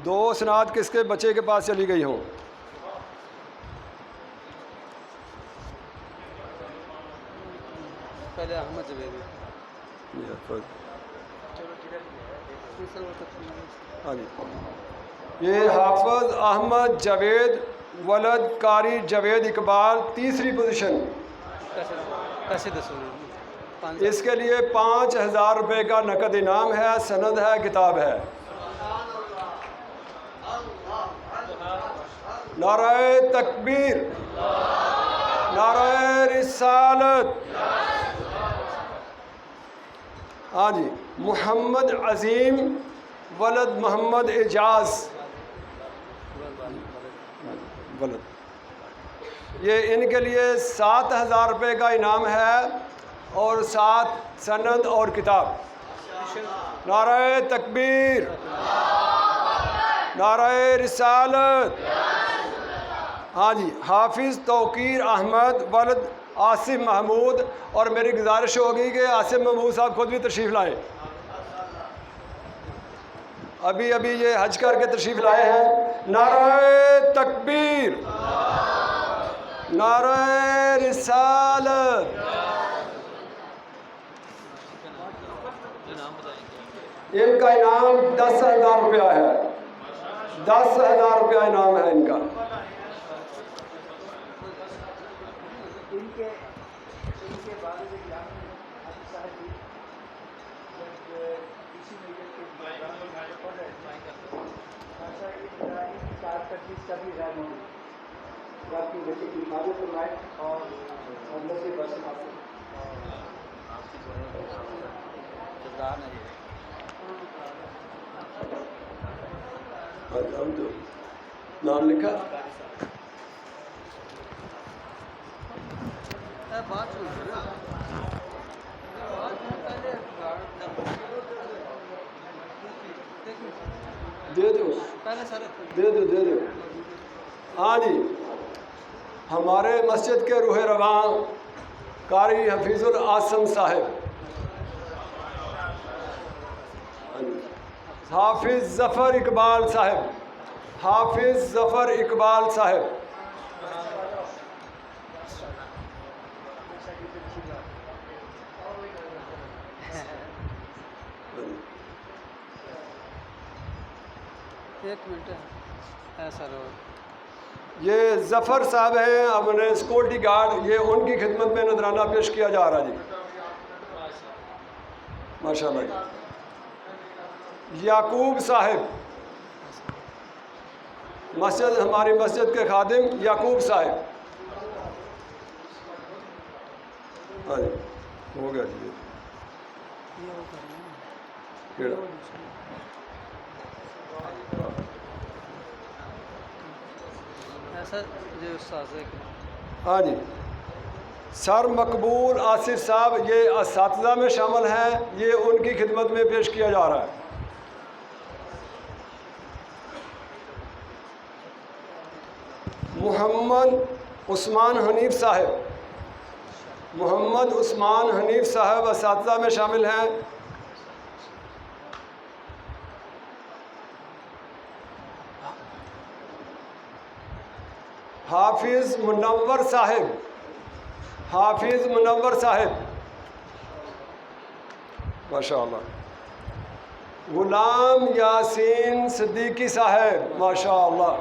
دو اسناد کس کے بچے کے پاس چلی گئی ہوں؟ پہلے احمد جویدی. ہاں جی، یہ حافظ احمد جاوید ولد قاری جاوید اقبال، تیسری پوزیشن. کیسے دسوں؟ اس کے لیے 5000 روپے کا نقد انعام ہے، سند ہے، کتاب ہے. نعرہ تکبیر، نعرہ رسالت. ہاں جی، محمد عظیم ولد محمد اعجاز ولد، یہ ان کے لیے 7000 روپے کا انعام ہے اور 7 سند اور کتاب. نعرہ تکبیر، نعرہ رسالت. ہاں جی، حافظ توقیر احمد ولد عاصم محمود، اور میری گزارش ہوگی کہ عاصم محمود صاحب خود بھی تشریف لائیں. ابھی یہ حج کر کے تشریف لائے ہیں. نعرہ تکبیر، نعرہ رسالت. ان کا انعام 10,000 روپیہ ہے. 10,000 روپیہ انعام ہے ان کا. ان کے والد گرامی حافظ صاحب بھی جب اسی میت کے دوران پڑھ رہے تھے، خاصا ابراہیم کی کارکردگی کا بھی اظہار ہوئی. آپ کی بیٹی کی حفاظت فرمائے اور اللہ سے بس معافی. نام لکھا. دے دو. ہاں جی، ہمارے مسجد کے روح رواں قاری حفیظ العاصم صاحب، حافظ ظفر اقبال صاحب، حافظ ظفر اقبال صاحب. ایک منٹ ایسا رہو. یہ ظفر صاحب ہیں اپنے سیکورٹی گارڈ، یہ ان کی خدمت میں نذرانہ پیش کیا جا رہا جی. ماشاء اللہ جی. یعقوب صاحب، مسجد، ہماری مسجد کے خادم یعقوب صاحب. ہاں جی، ہو گیا جی. ہاں جی، سر مقبول آصف صاحب، یہ اساتذہ میں شامل ہیں، یہ ان کی خدمت میں پیش کیا جا رہا ہے. محمد عثمان حنیف صاحب، محمد عثمان حنیف صاحب اساتذہ میں شامل ہیں. حافظ منور صاحب، حافظ منور صاحب، ماشاء اللہ. غلام یاسین صدیقی صاحب، ماشاء اللہ.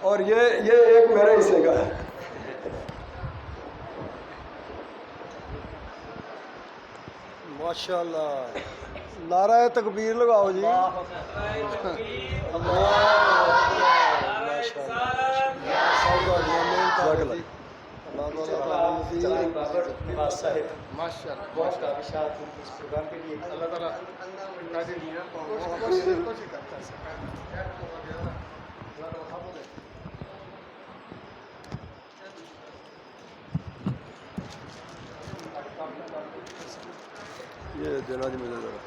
اور یہ ایک میرے حصے کا ہے. ماشاء اللہ. نعرہ تکبیر لگاؤ جی. یہ دینا جی مجھے ذرا.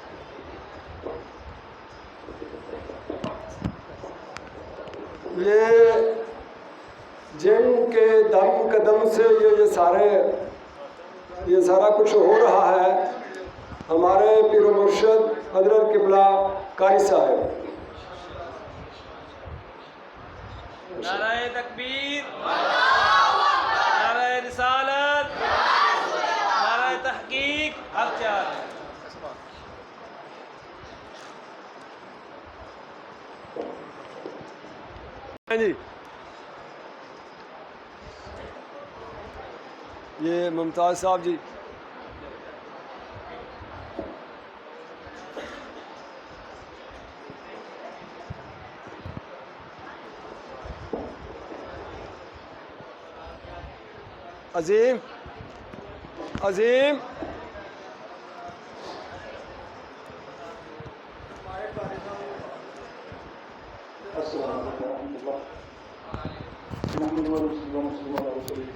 یہ جن کے دم قدم سے یہ سارے یہ سارا کچھ ہو رہا ہے ہمارے پیر و مرشد حضرت قبلہ قاری صاحب. نعرہ تکبیر، نعرہ رسالت، نعرہ تحقیق، حق چار. ہاں جی، یہ ممتاز صاحب جی. عظیم عظیم السلام علیکم ورحمۃ اللہ. محمد رسول اللہ صلی اللہ علیہ وسلم.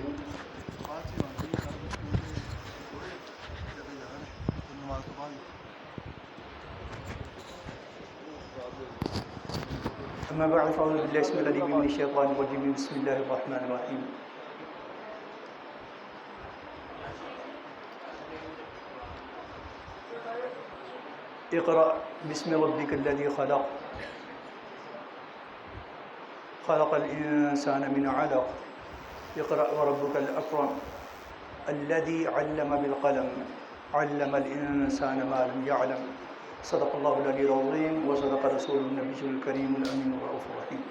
اما بعد فاعوذ باللہ اسم العلیم من الشیطان الرجیم. بسم اللہ الرحمن الرحیم. اقرأ بسم ربک الذی خلق خلق الإنسان من علق. اقرأ وربك الأكرم الذي علم بالقلم علم الإنسان ما لم يعلم. صدق الله العلي العظيم وصدق رسول النبي الكريم الأمين الرؤوف الرحيم.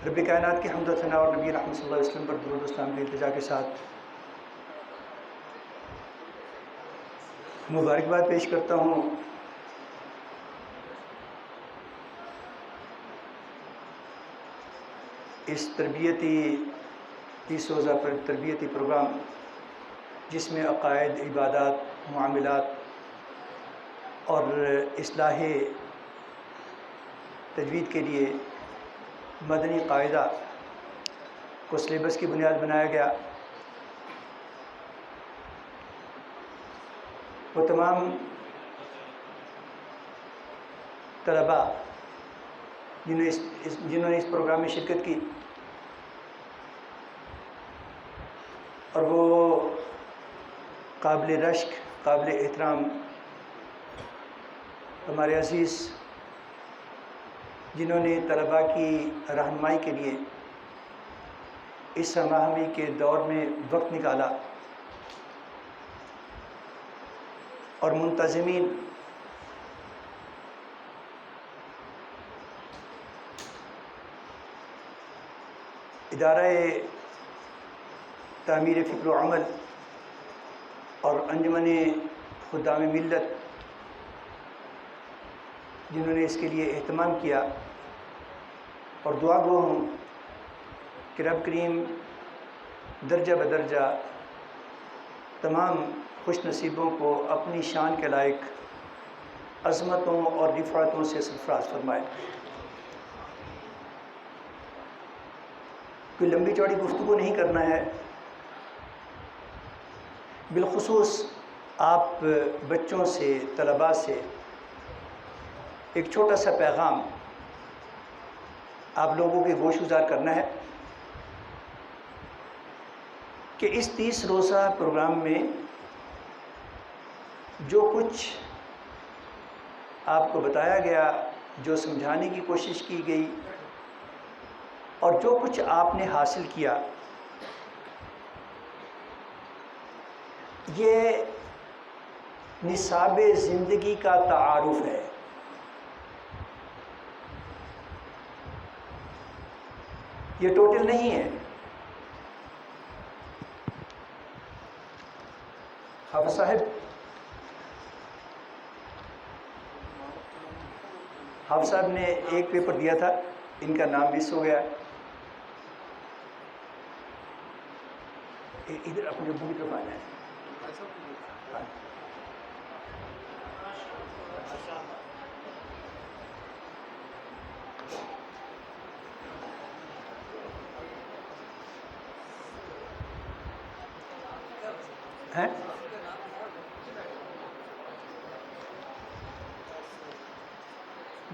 رب کائنات کی حمد و ثنا اور نبی رحمت صلی اللہ علیہ وسلم پر درود و اسلام کی التجا کے ساتھ مبارکباد پیش کرتا ہوں اس روزہ پر تربیتی پروگرام جس میں عقائد، عبادات، معاملات اور اصلاح تجوید کے لیے مدنی قاعدہ کو سلیبس کی بنیاد بنایا گیا. وہ تمام طلباء جنہوں نے اس پروگرام میں شرکت کی اور وہ قابل رشک، قابل احترام ہمارے عزیز جنہوں نے طلباء کی رہنمائی کے لیے اس ہماہنگی کے دور میں وقت نکالا اور منتظمین ادارہ تعمیر فکر و عمل اور انجمن خدام ملت جنہوں نے اس کے لیے اہتمام کیا، اور دعا گو ہوں کہ رب کریم درجہ بدرجہ تمام خوش نصیبوں کو اپنی شان کے لائق عظمتوں اور رفعتوں سے سرفراز فرمائے. کوئی لمبی چوڑی گفتگو نہیں کرنا ہے، بالخصوص آپ بچوں سے، طلباء سے ایک چھوٹا سا پیغام آپ لوگوں کے گوش گزار کرنا ہے کہ اس 30 روزہ پروگرام میں جو کچھ آپ کو بتایا گیا، جو سمجھانے کی کوشش کی گئی اور جو کچھ آپ نے حاصل کیا، یہ نصاب زندگی کا تعارف ہے. یہ ٹوٹل نہیں ہے. حافظ صاحب نے ایک پیپر دیا تھا، ان کا نام مس ہو گیا. ادھر اپنے ابو کی طرف آ جائیں. ہیں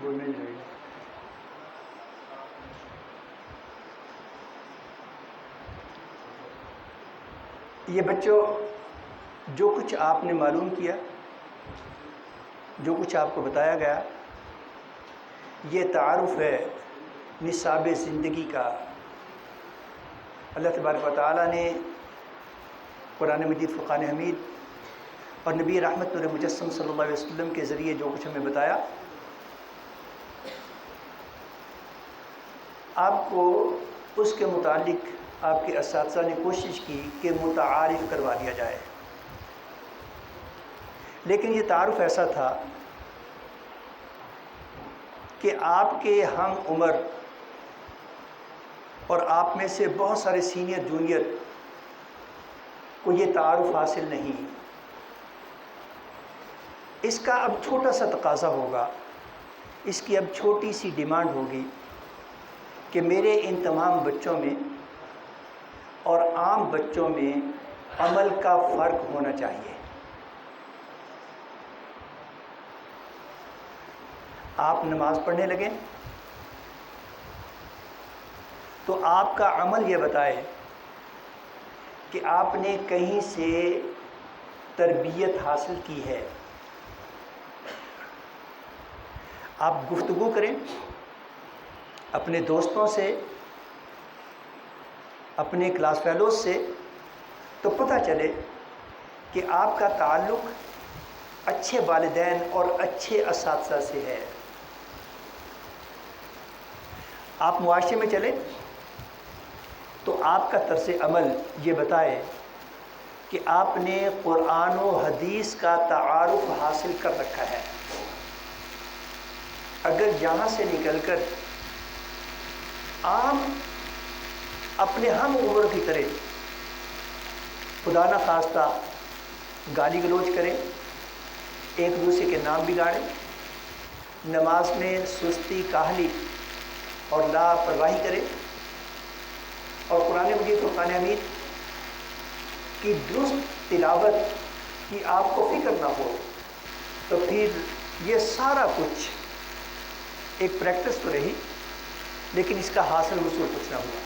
وہ مل جائے گی. یہ بچوں جو کچھ آپ نے معلوم کیا، جو کچھ آپ کو بتایا گیا، یہ تعارف ہے نصاب زندگی کا۔ اللہ تبارک و تعالیٰ نے قرآن مجید، فرقان حمید اور نبی رحمت نور مجسم صلی اللہ علیہ وسلم کے ذریعے جو کچھ ہمیں بتایا، آپ کو اس کے متعلق آپ کے اساتذہ نے کوشش کی کہ متعارف کروا دیا جائے، لیکن یہ تعارف ایسا تھا کہ آپ کے ہم عمر اور آپ میں سے بہت سارے سینئر جونیئر کو یہ تعارف حاصل نہیں۔ اس کا اب چھوٹا سا تقاضا ہوگا، اس کی اب چھوٹی سی ڈیمانڈ ہوگی کہ میرے ان تمام بچوں میں اور عام بچوں میں عمل کا فرق ہونا چاہیے۔ آپ نماز پڑھنے لگیں تو آپ کا عمل یہ بتائے کہ آپ نے کہیں سے تربیت حاصل کی ہے۔ آپ گفتگو کریں اپنے دوستوں سے، اپنے کلاس فیلوز سے، تو پتہ چلے کہ آپ کا تعلق اچھے والدین اور اچھے اساتذہ سے ہے۔ آپ معاشرے میں چلیں تو آپ کا طرز عمل یہ بتائے کہ آپ نے قرآن و حدیث کا تعارف حاصل کر رکھا ہے۔ اگر یہاں سے نکل کر عام اپنے ہم عمر کی طرح خدا نہ خواستہ گالی گلوچ کریں، ایک دوسرے کے نام بگاڑیں، نماز میں سستی، کاہلی اور لاپرواہی کریں، اور قرآن مجید، فرقان حمید کی درست تلاوت کی آپ کو فکر نہ ہو، تو پھر یہ سارا کچھ ایک پریکٹس تو رہی، لیکن اس کا حاصل حصول کچھ نہ ہوا۔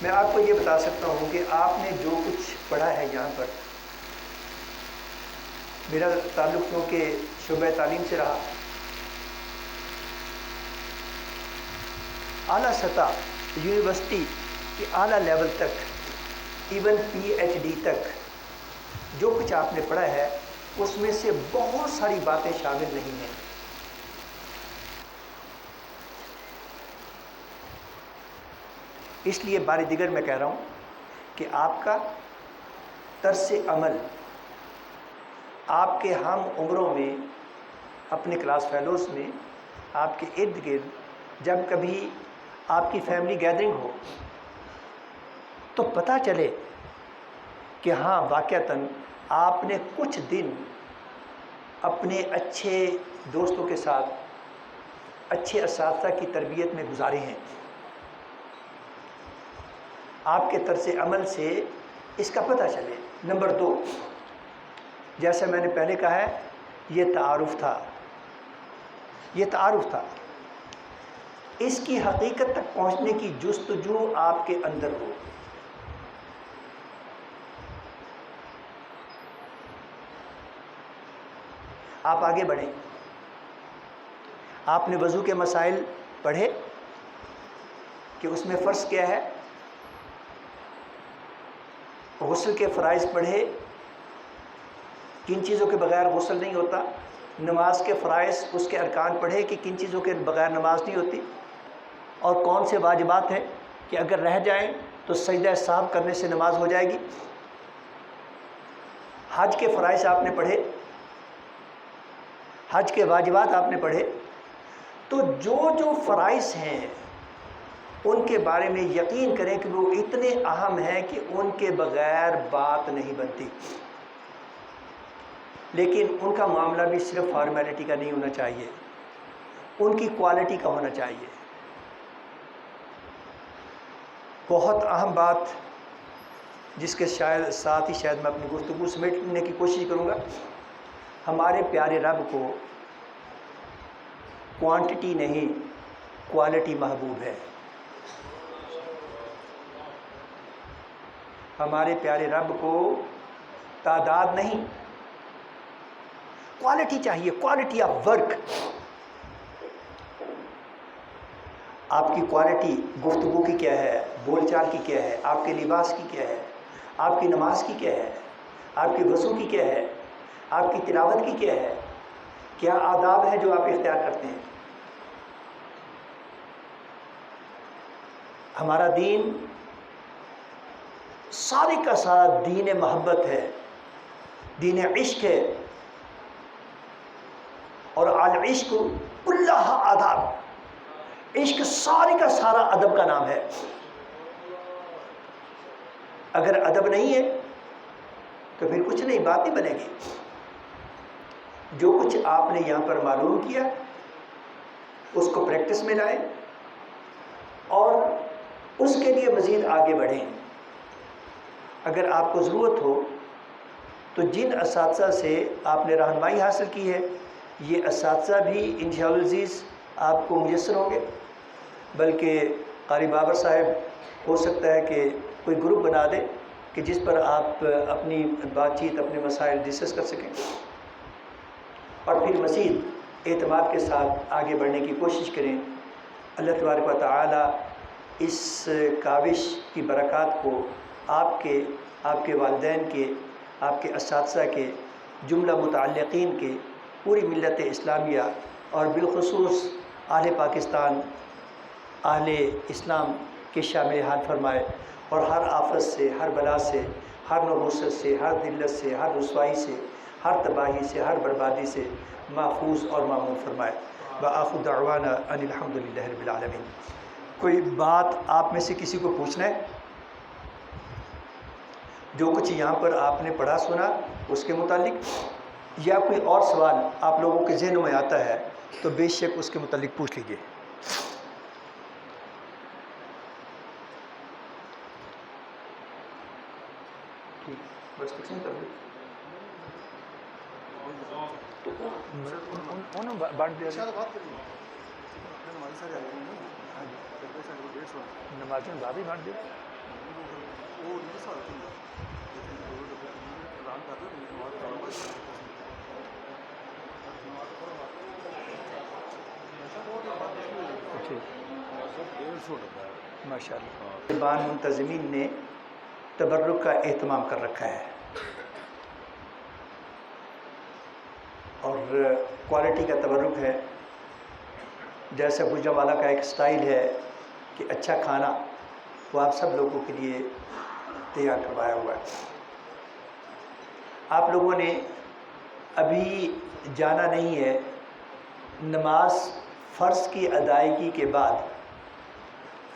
میں آپ کو یہ بتا سکتا ہوں کہ آپ نے جو کچھ پڑھا ہے یہاں پر، میرا تعلق کیونکہ شعبہ تعلیم سے رہا، اعلیٰ سطح یونیورسٹی کے اعلیٰ لیول تک، ایون پی ایچ ڈی تک جو کچھ آپ نے پڑھا ہے اس میں سے بہت ساری باتیں شامل نہیں ہیں۔ اس لیے بار دیگر میں کہہ رہا ہوں کہ آپ کا طرز عمل آپ کے ہم عمروں میں، اپنے کلاس فیلوز میں، آپ کے ارد گرد جب کبھی آپ کی فیملی گیدرنگ ہو تو پتہ چلے کہ ہاں واقعتاً آپ نے کچھ دن اپنے اچھے دوستوں کے ساتھ، اچھے اساتذہ کی تربیت میں گزارے ہیں۔ آپ کے طرز عمل سے اس کا پتہ چلے۔ نمبر 2، جیسے میں نے پہلے کہا ہے، یہ تعارف تھا، یہ تعارف تھا، اس کی حقیقت تک پہنچنے کی جستجو آپ کے اندر ہو۔ آپ آگے بڑھیں، آپ نے وضو کے مسائل پڑھے کہ اس میں فرض کیا ہے، غسل کے فرائض پڑھے، کن چیزوں کے بغیر غسل نہیں ہوتا، نماز کے فرائض، اس کے ارکان پڑھے کہ کن چیزوں کے بغیر نماز نہیں ہوتی، اور کون سے واجبات ہیں کہ اگر رہ جائیں تو سجدہ سہو کرنے سے نماز ہو جائے گی۔ حج کے فرائض آپ نے پڑھے، حج کے واجبات آپ نے پڑھے۔ تو جو فرائض ہیں ان کے بارے میں یقین کریں کہ وہ اتنے اہم ہیں کہ ان کے بغیر بات نہیں بنتی، لیکن ان کا معاملہ بھی صرف فارمیلٹی کا نہیں ہونا چاہیے، ان کی کوالٹی کا ہونا چاہیے۔ بہت اہم بات جس کے ساتھ ہی شاید میں اپنی گفتگو سمیٹنے کی کوشش کروں گا، ہمارے پیارے رب کو کوانٹٹی نہیں کوالٹی محبوب ہے۔ ہمارے پیارے رب کو تعداد نہیں، کوالٹی چاہیے، کوالٹی آف ورک۔ آپ کی کوالٹی گفتگو کی کیا ہے، بول چال کی کیا ہے، آپ کے لباس کی کیا ہے، آپ کی نماز کی کیا ہے، آپ کی وضو کی کیا ہے، آپ کی تلاوت کی کیا ہے، کیا آداب ہے جو آپ اختیار کرتے ہیں۔ ہمارا دین سارے کا سارا دین محبت ہے، دین عشق ہے، اور العشق کلہ آداب، عشق سارے کا سارا ادب کا نام ہے۔ اگر ادب نہیں ہے تو پھر کچھ نہیں، بات نہیں بنے گی۔ جو کچھ آپ نے یہاں پر معلوم کیا اس کو پریکٹس میں لائیں اور اس کے لیے مزید آگے بڑھیں۔ اگر آپ کو ضرورت ہو تو جن اساتذہ سے آپ نے رہنمائی حاصل کی ہے یہ اساتذہ بھی انشاءاللہ العزیز آپ کو میسر ہوں گے، بلکہ قاری بابر صاحب ہو سکتا ہے کہ کوئی گروپ بنا دے کہ جس پر آپ اپنی بات چیت، اپنے مسائل ڈسکس کر سکیں، اور پھر مزید اعتماد کے ساتھ آگے بڑھنے کی کوشش کریں۔ اللہ تبارک و تعالی اس کاوش کی برکات کو آپ کے والدین کے، آپ کے اساتذہ کے، جملہ متعلقین کے، پوری ملت اسلامیہ اور بالخصوص اہل پاکستان، اہل اسلام کے شامل حال فرمائے، اور ہر آفت سے، ہر بلا سے، ہر نحوست سے، ہر ذلت سے، ہر رسوائی سے، ہر تباہی سے، ہر بربادی سے محفوظ اور معمون فرمائے۔ وآخر دعوانا ان الحمد للہ رب العالمین۔ کوئی بات آپ میں سے کسی کو پوچھنا ہے؟ جو کچھ یہاں پر آپ نے پڑھا سنا اس کے متعلق، یا کوئی اور سوال آپ لوگوں کے ذہنوں میں آتا ہے تو بے شک اس کے متعلق پوچھ لیجیے۔ بس کچھ نہیں کر بانٹ دیا نمازوں میں بابی بانٹ دیا۔ ماشاء اللہ، طالبان منتظمین نے تبرک کا اہتمام کر رکھا ہے، اور کوالٹی کا تبرک ہے۔ جیسا گجرانوالہ کا ایک سٹائل ہے کہ اچھا کھانا وہ آپ سب لوگوں کے لیے تیار کروایا ہوا ہے۔ آپ لوگوں نے ابھی جانا نہیں ہے، نماز فرض کی ادائیگی کے بعد،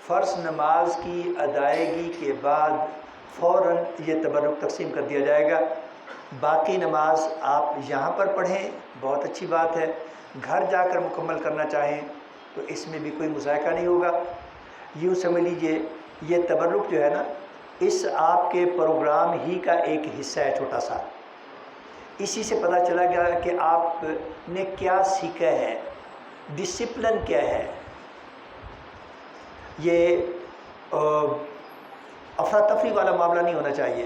فرض نماز کی ادائیگی کے بعد فوراً یہ تبرک تقسیم کر دیا جائے گا۔ باقی نماز آپ یہاں پر پڑھیں، بہت اچھی بات ہے۔ گھر جا کر مکمل کرنا چاہیں تو اس میں بھی کوئی مذائقہ نہیں ہوگا۔ یوں سمجھ لیجئے یہ تبرک جو ہے نا، اس آپ کے پروگرام ہی کا ایک حصہ ہے چھوٹا سا۔ اسی سے پتہ چلا گیا کہ آپ نے کیا سیکھا ہے، ڈسپلن کیا ہے۔ یہ افراتفری والا معاملہ نہیں ہونا چاہیے۔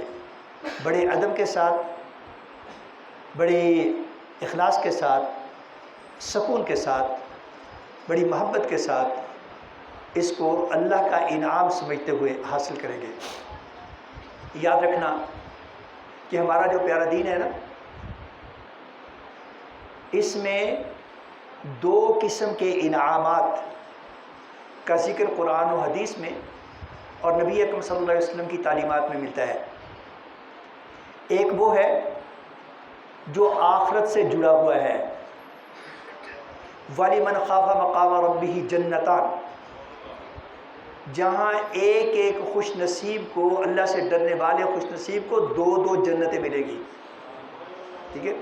بڑے ادب کے ساتھ، بڑے اخلاص کے ساتھ، سکون کے ساتھ، بڑی محبت کے ساتھ اس کو اللہ کا انعام سمجھتے ہوئے حاصل کریں گے۔ یاد رکھنا کہ ہمارا جو پیارا دین ہے نا، اس میں دو قسم کے انعامات کا ذکر قرآن و حدیث میں اور نبی اکرم صلی اللہ علیہ وسلم کی تعلیمات میں ملتا ہے۔ ایک وہ ہے جو آخرت سے جڑا ہوا ہے، وَلِمَنْ خَافَ مَقَامَ رَبِّهِ جَنَّتَانِ، جہاں ایک ایک خوش نصیب کو، اللہ سے ڈرنے والے خوش نصیب کو دو دو جنتیں ملے گی۔ ٹھیک ہے،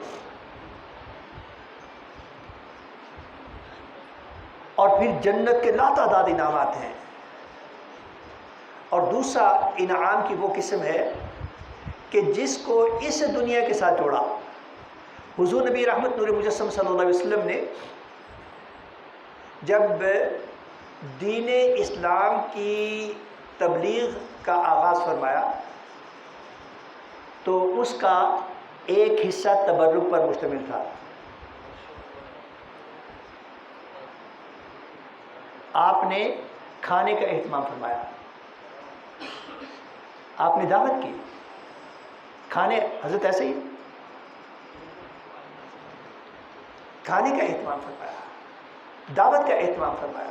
اور پھر جنت کے لاتعداد انعامات ہیں۔ اور دوسرا انعام کی وہ قسم ہے کہ جس کو اس دنیا کے ساتھ جوڑا۔ حضور نبی رحمت نور مجسم صلی اللہ علیہ وسلم نے جب دین اسلام کی تبلیغ کا آغاز فرمایا تو اس کا ایک حصہ تبرک پر مشتمل تھا. آپ نے کھانے کا اہتمام فرمایا, آپ نے دعوت کی, کھانے حضرت ایسے ہی کھانے کا اہتمام فرمایا, دعوت کا اہتمام فرمایا.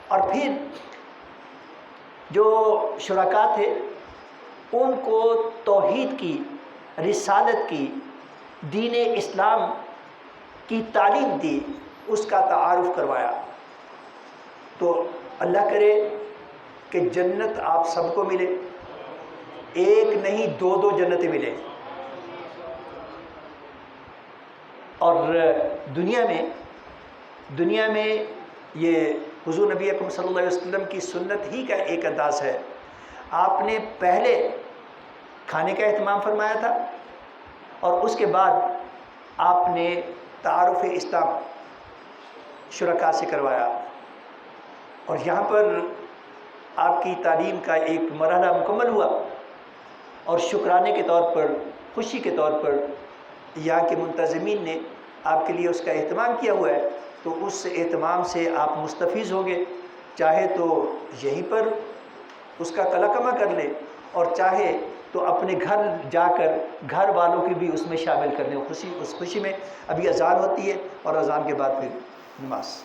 اور پھر جو شرکاء تھے ان کو توحید کی, رسالت کی, دین اسلام کی تعلیم دی, اس کا تعارف کروایا. تو اللہ کرے کہ جنت آپ سب کو ملے, ایک نہیں دو جنتیں ملے. اور دنیا میں یہ حضور نبی اکرم صلی اللہ علیہ وسلم کی سنت ہی کا ایک انداز ہے. آپ نے پہلے کھانے کا اہتمام فرمایا تھا اور اس کے بعد آپ نے تعارف اسلام شرکاء سے کروایا. اور یہاں پر آپ کی تعلیم کا ایک مرحلہ مکمل ہوا اور شکرانے کے طور پر, خوشی کے طور پر یہاں کے منتظمین نے آپ کے لیے اس کا اہتمام کیا ہوا ہے. تو اس اہتمام سے آپ مستفیض ہوں گے, چاہے تو یہیں پر اس کا قلقمہ کر لیں اور چاہے تو اپنے گھر جا کر گھر والوں کی بھی اس میں شامل کر لیں. اس خوشی میں ابھی اذان ہوتی ہے اور اذان کے بعد پھر نماز.